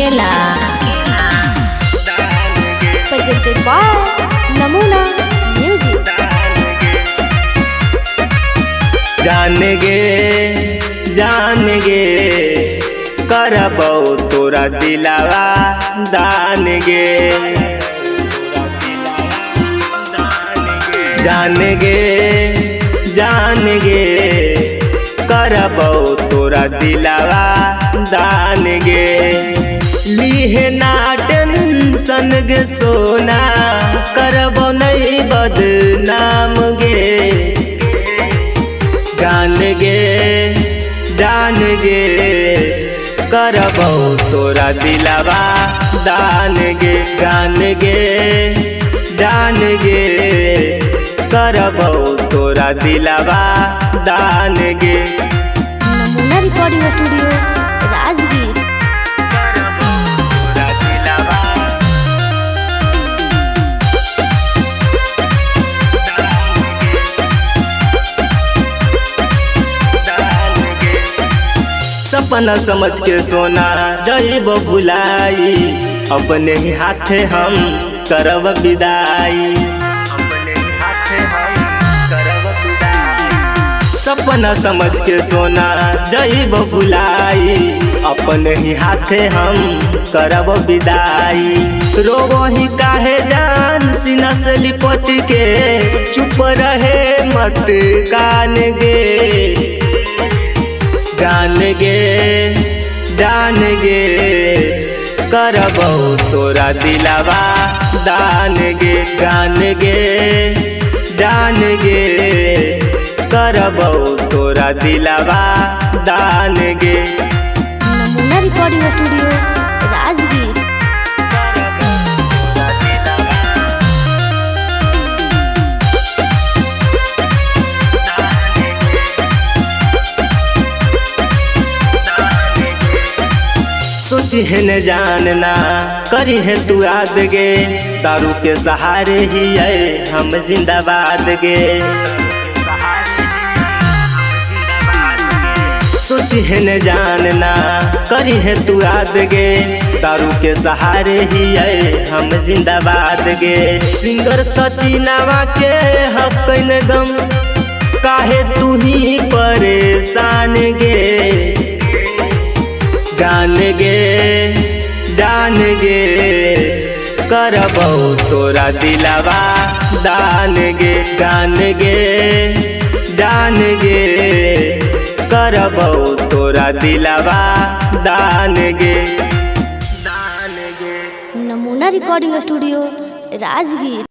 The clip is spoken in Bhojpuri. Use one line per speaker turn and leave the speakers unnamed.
अकेला। Presented by नमूना म्यूजिक।
जान गे करबौ तोरा दिलावा दान गे। जान गे करबौ तोरा दिलावा दान गे। लीहे ना टेंशन गे सोना करबौ नहीं बदनाम गे। जान गे करबौ तोरा दिलावा दान गे। जान गे करबौ तोरा दिलावा दान गे।
नमूना रिकॉर्डिंग स्टूडियो राजगीर।
सपना समझ के सोना जइब भुलाई, अपने ही हाथे हम करब विदाई। सपना समझ के सोना जइब भुलाई, अपने ही हाथे हम करब विदाई। रोवही काहे जान सीना से लिपट के, चुप रहे मत कान गे। जान गे करबौ तोरा दिलावा दान गे। जान गे करबौ तोरा दिलावा दान गे।
नमूना रिकॉर्डिंग स्टूडियो राजगीर।
सोची है न जानना करी है तू याद गे। दारू के सहारे ही है हम जिंदाबाद गे। सोची है न जानना करी है तू याद गे। दारू के सहारे ही है हम जिंदाबाद गे। सिंगर सचिनवा के हक न गम, काहे तू ही परेशान गे। जान गे करबौ तोरा दिलावा दान गे। जान गे करबौ तोरा दिलावा दान गे।
नमूना रिकॉर्डिंग स्टूडियो राजगीर।